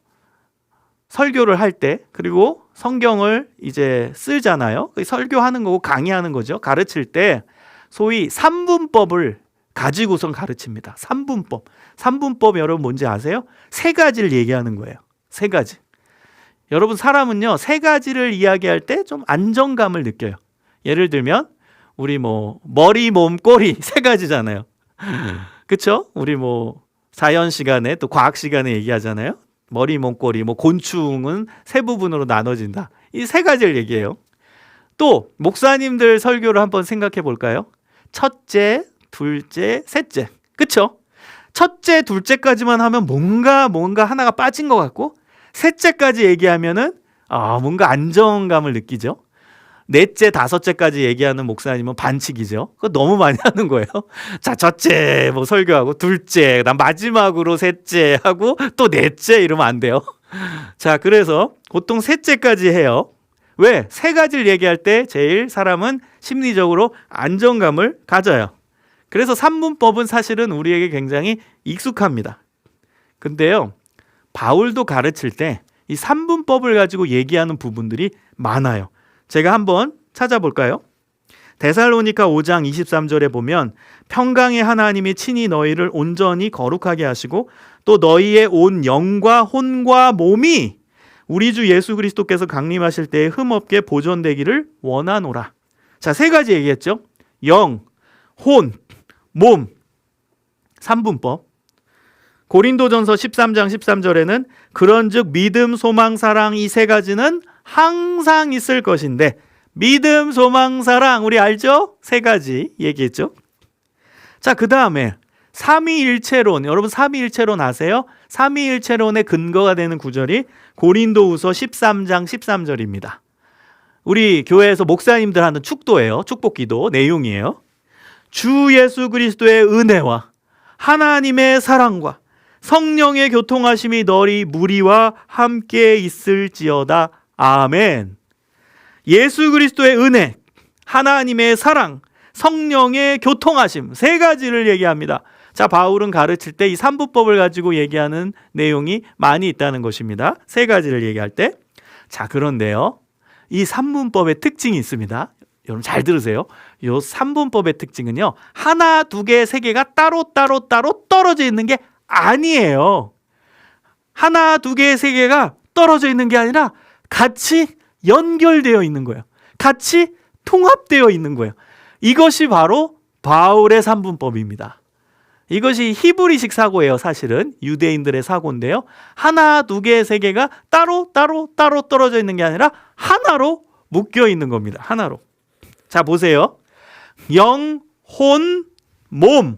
설교를 할 때, 그리고 성경을 이제 쓰잖아요. 설교하는 거고 강의하는 거죠. 가르칠 때 소위 3분법을 가지고선 가르칩니다. 3분법. 3분법 여러분 뭔지 아세요? 세 가지를 얘기하는 거예요. 세 가지. 여러분, 사람은요, 세 가지를 이야기할 때 좀 안정감을 느껴요. 예를 들면 우리 머리, 몸, 꼬리 세 가지잖아요. 그렇죠? 우리 자연 시간에 또 과학 시간에 얘기하잖아요. 머리, 몸, 꼬리, 곤충은 세 부분으로 나눠진다. 이 세 가지를 얘기해요. 또 목사님들 설교를 한번 생각해 볼까요? 첫째, 둘째, 셋째. 그렇죠? 첫째, 둘째까지만 하면 뭔가 하나가 빠진 것 같고, 셋째까지 얘기하면은 뭔가 안정감을 느끼죠. 넷째, 다섯째까지 얘기하는 목사님은 반칙이죠. 그거 너무 많이 하는 거예요. 자, 첫째 설교하고, 둘째, 그다음 마지막으로 셋째 하고 또 넷째 이러면 안 돼요. 자, 그래서 보통 셋째까지 해요. 왜? 세 가지를 얘기할 때 제일 사람은 심리적으로 안정감을 가져요. 그래서 3분법은 사실은 우리에게 굉장히 익숙합니다. 근데요, 바울도 가르칠 때 이 3분법을 가지고 얘기하는 부분들이 많아요. 제가 한번 찾아볼까요? 데살로니가 5장 23절에 보면 평강의 하나님이 친히 너희를 온전히 거룩하게 하시고 또 너희의 온 영과 혼과 몸이 우리 주 예수 그리스도께서 강림하실 때에 흠없게 보존되기를 원하노라. 자, 세 가지 얘기했죠. 영, 혼, 몸. 3분법. 고린도전서 13장 13절에는 그런즉 믿음, 소망, 사랑 이 세 가지는 항상 있을 것인데, 믿음, 소망, 사랑 우리 알죠? 세 가지 얘기했죠. 자, 그 다음에 삼위일체론. 여러분, 삼위일체론 아세요? 삼위일체론의 근거가 되는 구절이 고린도후서 13장 13절입니다. 우리 교회에서 목사님들 하는 축도예요. 축복기도 내용이에요. 주 예수 그리스도의 은혜와 하나님의 사랑과 성령의 교통하심이 너희 무리와 함께 있을지어다. 아멘. 예수 그리스도의 은혜, 하나님의 사랑, 성령의 교통하심, 세 가지를 얘기합니다. 자, 바울은 가르칠 때 이 삼부법을 가지고 얘기하는 내용이 많이 있다는 것입니다. 세 가지를 얘기할 때. 자, 그런데요, 이 삼문법의 특징이 있습니다. 여러분 잘 들으세요. 이 삼분법의 특징은요, 하나, 두 개, 세 개가 따로 떨어져 있는 게 아니에요. 하나, 두 개, 세 개가 떨어져 있는 게 아니라 같이 연결되어 있는 거예요. 같이 통합되어 있는 거예요. 이것이 바로 바울의 삼분법입니다. 이것이 히브리식 사고예요. 사실은 유대인들의 사고인데요, 하나, 두 개, 세 개가 따로 떨어져 있는 게 아니라 하나로 묶여 있는 겁니다. 하나로. 자, 보세요. 영, 혼, 몸.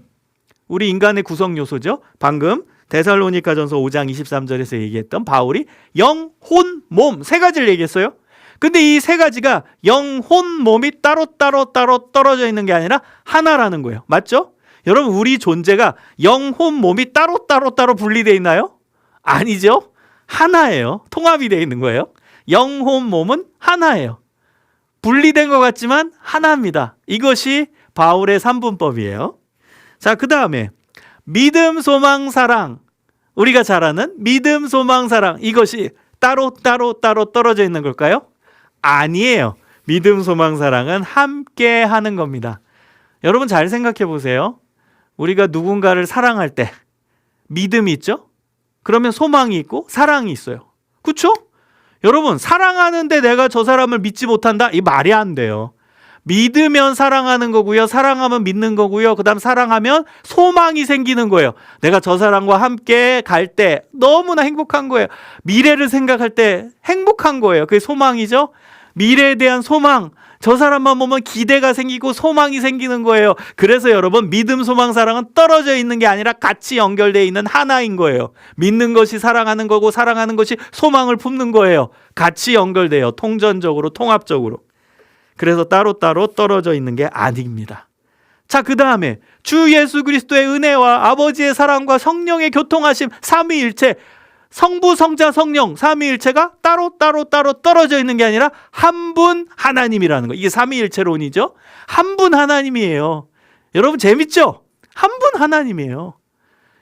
우리 인간의 구성 요소죠. 방금 데살로니가전서 5장 23절에서 얘기했던 바울이 영, 혼, 몸 세 가지를 얘기했어요. 근데 이 세 가지가 영, 혼, 몸이 따로 떨어져 있는 게 아니라 하나라는 거예요. 맞죠? 여러분, 우리 존재가 영, 혼, 몸이 따로 분리되어 있나요? 아니죠. 하나예요. 통합이 되어 있는 거예요. 영, 혼, 몸은 하나예요. 분리된 것 같지만 하나입니다. 이것이 바울의 삼분법이에요. 자, 그 다음에 믿음, 소망, 사랑. 우리가 잘 아는 믿음, 소망, 사랑. 이것이 따로 떨어져 있는 걸까요? 아니에요. 믿음, 소망, 사랑은 함께 하는 겁니다. 여러분 잘 생각해 보세요. 우리가 누군가를 사랑할 때 믿음이 있죠? 그러면 소망이 있고 사랑이 있어요. 그렇죠? 여러분, 사랑하는데 내가 저 사람을 믿지 못한다? 이 말이 안 돼요. 믿으면 사랑하는 거고요. 사랑하면 믿는 거고요. 그 다음 사랑하면 소망이 생기는 거예요. 내가 저 사람과 함께 갈 때 너무나 행복한 거예요. 미래를 생각할 때 행복한 거예요. 그게 소망이죠. 미래에 대한 소망. 저 사람만 보면 기대가 생기고 소망이 생기는 거예요. 그래서 여러분, 믿음, 소망, 사랑은 떨어져 있는 게 아니라 같이 연결되어 있는 하나인 거예요. 믿는 것이 사랑하는 거고 사랑하는 것이 소망을 품는 거예요. 같이 연결돼요. 통전적으로, 통합적으로. 그래서 따로 떨어져 있는 게 아닙니다. 자, 그 다음에 주 예수 그리스도의 은혜와 아버지의 사랑과 성령의 교통하심, 삼위일체, 성부, 성자, 성령, 삼위일체가 따로 떨어져 있는 게 아니라 한 분 하나님이라는 거. 이게 삼위일체론이죠. 한 분 하나님이에요. 여러분 재밌죠? 한 분 하나님이에요.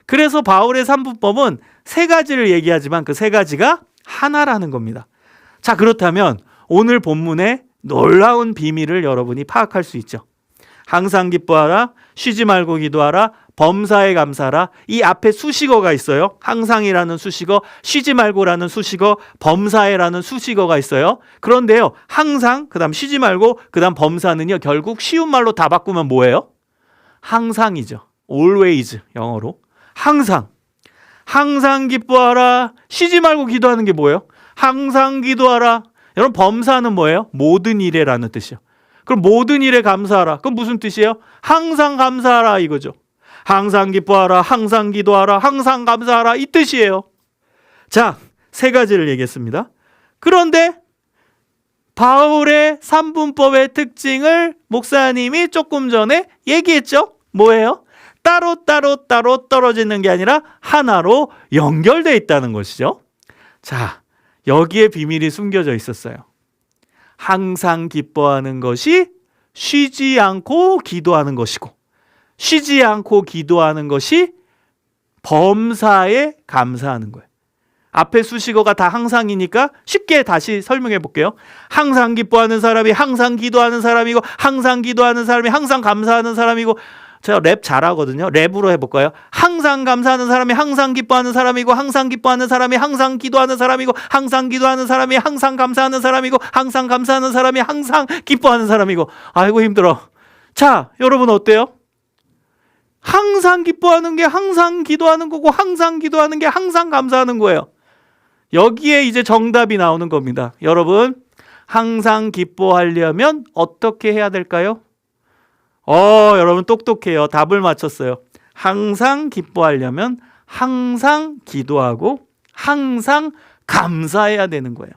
그래서 바울의 삼분법은 세 가지를 얘기하지만 그 세 가지가 하나라는 겁니다. 자, 그렇다면 오늘 본문의 놀라운 비밀을 여러분이 파악할 수 있죠. 항상 기뻐하라, 쉬지 말고 기도하라, 범사에 감사하라. 이 앞에 수식어가 있어요. 항상이라는 수식어, 쉬지 말고라는 수식어, 범사에라는 수식어가 있어요. 그런데요, 항상, 그 다음 쉬지 말고, 그 다음 범사는요, 결국 쉬운 말로 다 바꾸면 뭐예요? 항상이죠. always, 영어로. 항상. 항상 기뻐하라. 쉬지 말고 기도하는 게 뭐예요? 항상 기도하라. 여러분, 범사는 뭐예요? 모든 일에라는 뜻이요. 그럼 모든 일에 감사하라. 그럼 무슨 뜻이에요? 항상 감사하라 이거죠. 항상 기뻐하라, 항상 기도하라, 항상 감사하라 이 뜻이에요. 자, 세 가지를 얘기했습니다. 그런데 바울의 삼분법의 특징을 목사님이 조금 전에 얘기했죠. 뭐예요? 따로 떨어지는 게 아니라 하나로 연결되어 있다는 것이죠. 자, 여기에 비밀이 숨겨져 있었어요. 항상 기뻐하는 것이 쉬지 않고 기도하는 것이고, 쉬지 않고 기도하는 것이 범사에 감사하는 거예요. 앞에 수식어가 다 항상이니까 쉽게 다시 설명해 볼게요. 항상 기뻐하는 사람이 항상 기도하는 사람이고, 항상 기도하는 사람이 항상 감사하는 사람이고. 제가 랩 잘하거든요. 랩으로 해볼까요? 항상 감사하는 사람이 항상 기뻐하는 사람이고, 항상 기뻐하는 사람이 항상 기도하는 사람이고, 항상 기도하는 사람이 항상 감사하는 사람이고, 항상 감사하는 사람이 항상 기뻐하는 사람이고. 아이고 힘들어. 자, 여러분 어때요? 항상 기뻐하는 게 항상 기도하는 거고, 항상 기도하는 게 항상 감사하는 거예요. 여기에 이제 정답이 나오는 겁니다. 여러분, 항상 기뻐하려면 어떻게 해야 될까요? 여러분 똑똑해요. 답을 맞췄어요. 항상 기뻐하려면 항상 기도하고 항상 감사해야 되는 거예요.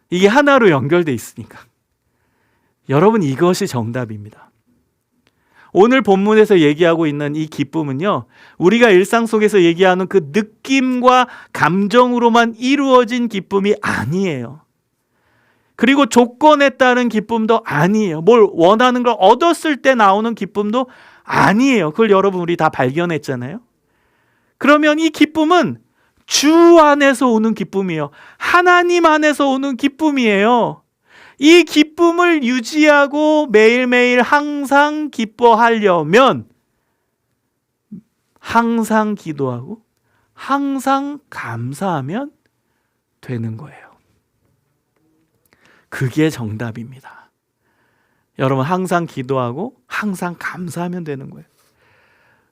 이게 하나로 연결돼 있으니까. 여러분, 이것이 정답입니다. 오늘 본문에서 얘기하고 있는 이 기쁨은요, 우리가 일상 속에서 얘기하는 그 느낌과 감정으로만 이루어진 기쁨이 아니에요. 그리고 조건에 따른 기쁨도 아니에요. 뭘 원하는 걸 얻었을 때 나오는 기쁨도 아니에요. 그걸 여러분 우리 다 발견했잖아요. 그러면 이 기쁨은 주 안에서 오는 기쁨이에요. 하나님 안에서 오는 기쁨이에요. 이 기쁨을 유지하고 매일매일 항상 기뻐하려면 항상 기도하고 항상 감사하면 되는 거예요. 그게 정답입니다. 여러분 항상 기도하고 항상 감사하면 되는 거예요.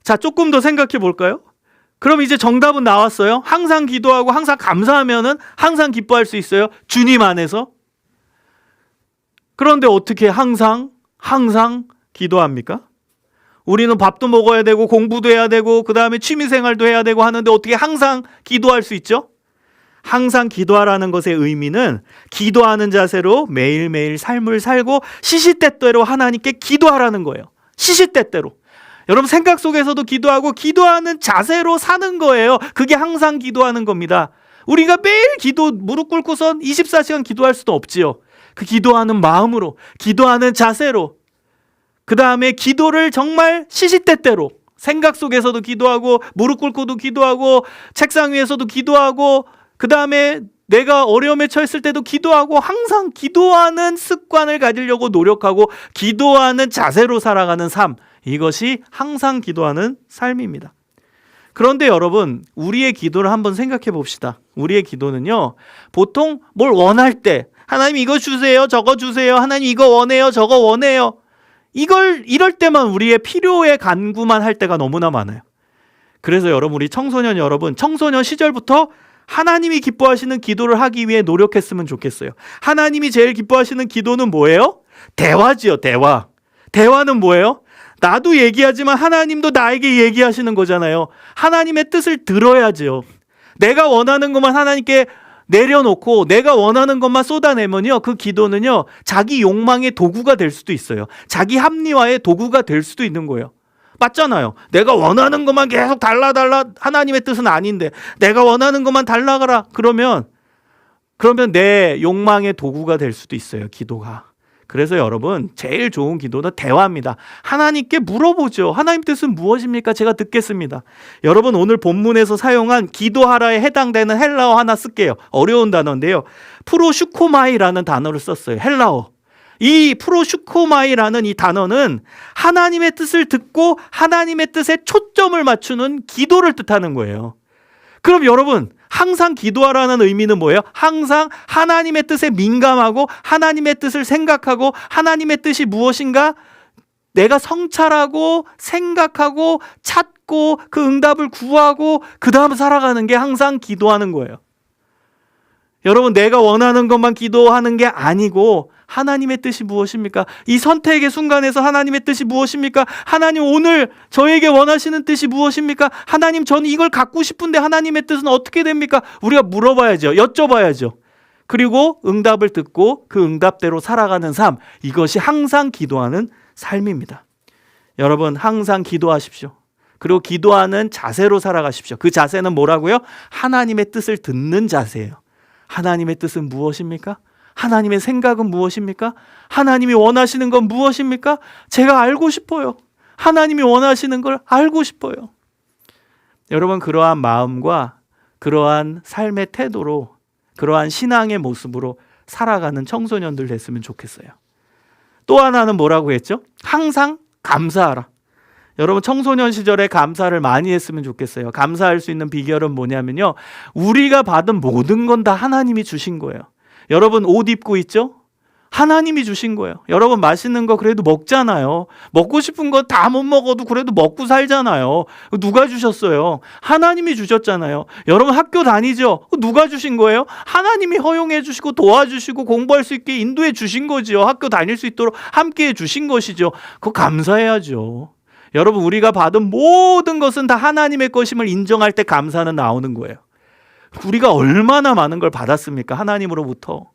자, 조금 더 생각해 볼까요? 그럼 이제 정답은 나왔어요. 항상 기도하고 항상 감사하면은 항상 기뻐할 수 있어요. 주님 안에서. 그런데 어떻게 항상 기도합니까? 우리는 밥도 먹어야 되고 공부도 해야 되고 그 다음에 취미생활도 해야 되고 하는데 어떻게 항상 기도할 수 있죠? 항상 기도하라는 것의 의미는 기도하는 자세로 매일매일 삶을 살고 시시때때로 하나님께 기도하라는 거예요. 시시때때로. 여러분 생각 속에서도 기도하고 기도하는 자세로 사는 거예요. 그게 항상 기도하는 겁니다. 우리가 매일 무릎 꿇고선 24시간 기도할 수도 없지요. 그 기도하는 마음으로, 기도하는 자세로, 그 다음에 기도를 정말 시시때때로 생각 속에서도 기도하고 무릎 꿇고도 기도하고 책상 위에서도 기도하고 그 다음에 내가 어려움에 처했을 때도 기도하고 항상 기도하는 습관을 가지려고 노력하고 기도하는 자세로 살아가는 삶, 이것이 항상 기도하는 삶입니다. 그런데 여러분 우리의 기도를 한번 생각해 봅시다. 우리의 기도는요 보통 뭘 원할 때 하나님 이거 주세요 저거 주세요 하나님 이거 원해요 저거 원해요 이럴 때만 우리의 필요에 간구만 할 때가 너무나 많아요. 그래서 여러분 우리 청소년 여러분 청소년 시절부터 하나님이 기뻐하시는 기도를 하기 위해 노력했으면 좋겠어요. 하나님이 제일 기뻐하시는 기도는 뭐예요? 대화지요. 대화는 뭐예요? 나도 얘기하지만 하나님도 나에게 얘기하시는 거잖아요. 하나님의 뜻을 들어야죠. 내가 원하는 것만 하나님께 내려놓고 내가 원하는 것만 쏟아내면요 그 기도는요 자기 욕망의 도구가 될 수도 있어요. 자기 합리화의 도구가 될 수도 있는 거예요. 맞잖아요. 내가 원하는 것만 계속 달라 하나님의 뜻은 아닌데 내가 원하는 것만 달라가라 그러면 내 욕망의 도구가 될 수도 있어요. 기도가. 그래서 여러분 제일 좋은 기도는 대화입니다. 하나님께 물어보죠. 하나님 뜻은 무엇입니까? 제가 듣겠습니다. 여러분 오늘 본문에서 사용한 기도하라에 해당되는 헬라어 하나 쓸게요. 어려운 단어인데요. 프로슈코마이라는 단어를 썼어요. 헬라어. 이 프로슈코마이라는 이 단어는 하나님의 뜻을 듣고 하나님의 뜻에 초점을 맞추는 기도를 뜻하는 거예요. 그럼 여러분 항상 기도하라는 의미는 뭐예요? 항상 하나님의 뜻에 민감하고 하나님의 뜻을 생각하고 하나님의 뜻이 무엇인가 내가 성찰하고 생각하고 찾고 그 응답을 구하고 그 다음 살아가는 게 항상 기도하는 거예요. 여러분 내가 원하는 것만 기도하는 게 아니고 하나님의 뜻이 무엇입니까? 이 선택의 순간에서 하나님의 뜻이 무엇입니까? 하나님 오늘 저에게 원하시는 뜻이 무엇입니까? 하나님 저는 이걸 갖고 싶은데 하나님의 뜻은 어떻게 됩니까? 우리가 물어봐야죠. 여쭤봐야죠. 그리고 응답을 듣고 그 응답대로 살아가는 삶, 이것이 항상 기도하는 삶입니다. 여러분 항상 기도하십시오. 그리고 기도하는 자세로 살아가십시오. 그 자세는 뭐라고요? 하나님의 뜻을 듣는 자세예요. 하나님의 뜻은 무엇입니까? 하나님의 생각은 무엇입니까? 하나님이 원하시는 건 무엇입니까? 제가 알고 싶어요. 하나님이 원하시는 걸 알고 싶어요. 여러분 그러한 마음과 그러한 삶의 태도로 그러한 신앙의 모습으로 살아가는 청소년들 됐으면 좋겠어요. 또 하나는 뭐라고 했죠? 항상 감사하라. 여러분 청소년 시절에 감사를 많이 했으면 좋겠어요. 감사할 수 있는 비결은 뭐냐면요. 우리가 받은 모든 건 다 하나님이 주신 거예요. 여러분 옷 입고 있죠? 하나님이 주신 거예요. 여러분 맛있는 거 그래도 먹잖아요. 먹고 싶은 거 다 못 먹어도 그래도 먹고 살잖아요. 누가 주셨어요? 하나님이 주셨잖아요. 여러분 학교 다니죠? 누가 주신 거예요? 하나님이 허용해 주시고 도와주시고 공부할 수 있게 인도해 주신 거지요. 학교 다닐 수 있도록 함께 해 주신 것이죠. 그거 감사해야죠. 여러분 우리가 받은 모든 것은 다 하나님의 것임을 인정할 때 감사는 나오는 거예요. 우리가 얼마나 많은 걸 받았습니까? 하나님으로부터.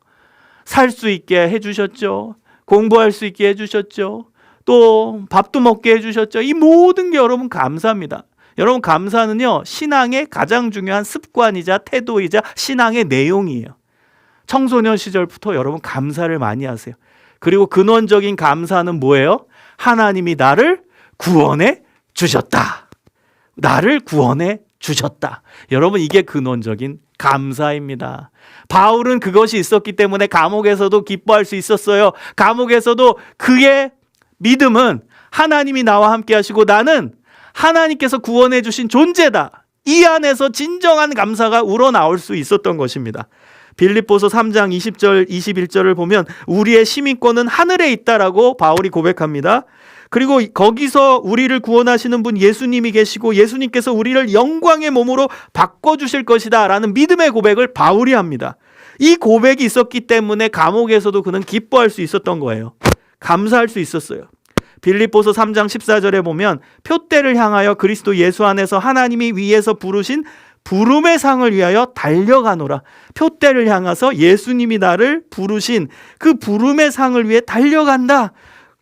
살 수 있게 해주셨죠. 공부할 수 있게 해주셨죠. 또 밥도 먹게 해주셨죠. 이 모든 게 여러분 감사입니다. 여러분 감사는요, 신앙의 가장 중요한 습관이자 태도이자 신앙의 내용이에요. 청소년 시절부터 여러분 감사를 많이 하세요. 그리고 근원적인 감사는 뭐예요? 하나님이 나를 구원해 주셨다. 나를 구원해 주셨다. 여러분 이게 근원적인 감사입니다. 바울은 그것이 있었기 때문에 감옥에서도 기뻐할 수 있었어요. 감옥에서도 그의 믿음은 하나님이 나와 함께 하시고 나는 하나님께서 구원해 주신 존재다. 이 안에서 진정한 감사가 우러나올 수 있었던 것입니다. 빌립보서 3장 20절 21절을 보면 우리의 시민권은 하늘에 있다라고 바울이 고백합니다. 그리고 거기서 우리를 구원하시는 분 예수님이 계시고 예수님께서 우리를 영광의 몸으로 바꿔주실 것이다 라는 믿음의 고백을 바울이 합니다. 이 고백이 있었기 때문에 감옥에서도 그는 기뻐할 수 있었던 거예요. 감사할 수 있었어요. 빌립보서 3장 14절에 보면 표대를 향하여 그리스도 예수 안에서 하나님이 위에서 부르신 부름의 상을 위하여 달려가노라. 표대를 향해서 예수님이 나를 부르신 그 부름의 상을 위해 달려간다.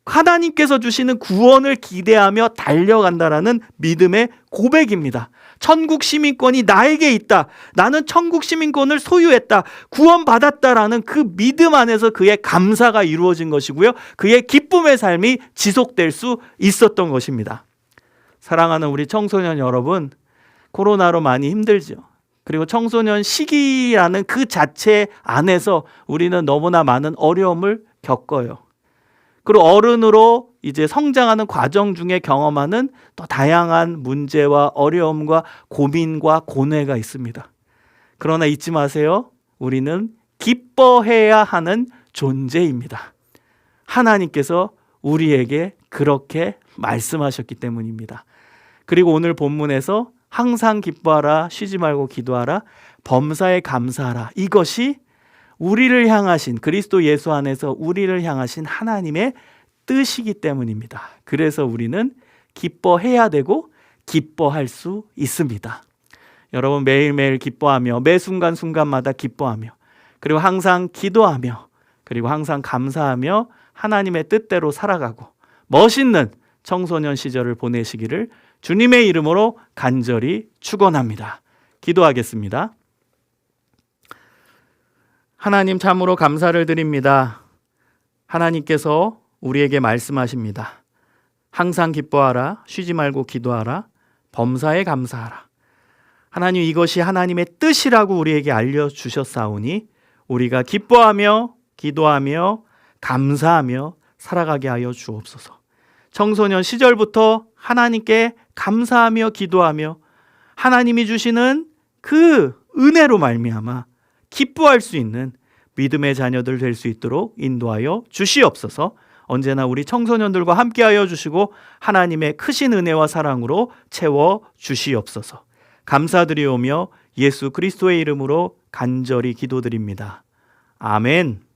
하나님께서 주시는 구원을 기대하며 달려간다라는 믿음의 고백입니다. 천국 시민권이 나에게 있다. 나는 천국 시민권을 소유했다. 구원받았다라는 그 믿음 안에서 그의 감사가 이루어진 것이고요. 그의 기쁨의 삶이 지속될 수 있었던 것입니다. 사랑하는 우리 청소년 여러분, 코로나로 많이 힘들죠. 그리고 청소년 시기라는 그 자체 안에서 우리는 너무나 많은 어려움을 겪어요. 그리고 어른으로 이제 성장하는 과정 중에 경험하는 또 다양한 문제와 어려움과 고민과 고뇌가 있습니다. 그러나 잊지 마세요. 우리는 기뻐해야 하는 존재입니다. 하나님께서 우리에게 그렇게 말씀하셨기 때문입니다. 그리고 오늘 본문에서 항상 기뻐하라, 쉬지 말고 기도하라, 범사에 감사하라. 이것이 우리를 향하신 그리스도 예수 안에서 우리를 향하신 하나님의 뜻이기 때문입니다. 그래서 우리는 기뻐해야 되고 기뻐할 수 있습니다. 여러분 매일매일 기뻐하며 매 순간순간마다 기뻐하며 그리고 항상 기도하며 그리고 항상 감사하며 하나님의 뜻대로 살아가고 멋있는 청소년 시절을 보내시기를 주님의 이름으로 간절히 축원합니다. 기도하겠습니다. 하나님 참으로 감사를 드립니다. 하나님께서 우리에게 말씀하십니다. 항상 기뻐하라, 쉬지 말고 기도하라, 범사에 감사하라. 하나님 이것이 하나님의 뜻이라고 우리에게 알려주셨사오니 우리가 기뻐하며 기도하며 감사하며 살아가게 하여 주옵소서. 청소년 시절부터 하나님께 감사하며 기도하며 하나님이 주시는 그 은혜로 말미암아 기뻐할 수 있는 믿음의 자녀들 될 수 있도록 인도하여 주시옵소서. 언제나 우리 청소년들과 함께하여 주시고 하나님의 크신 은혜와 사랑으로 채워 주시옵소서. 감사드리오며 예수 그리스도의 이름으로 간절히 기도드립니다. 아멘.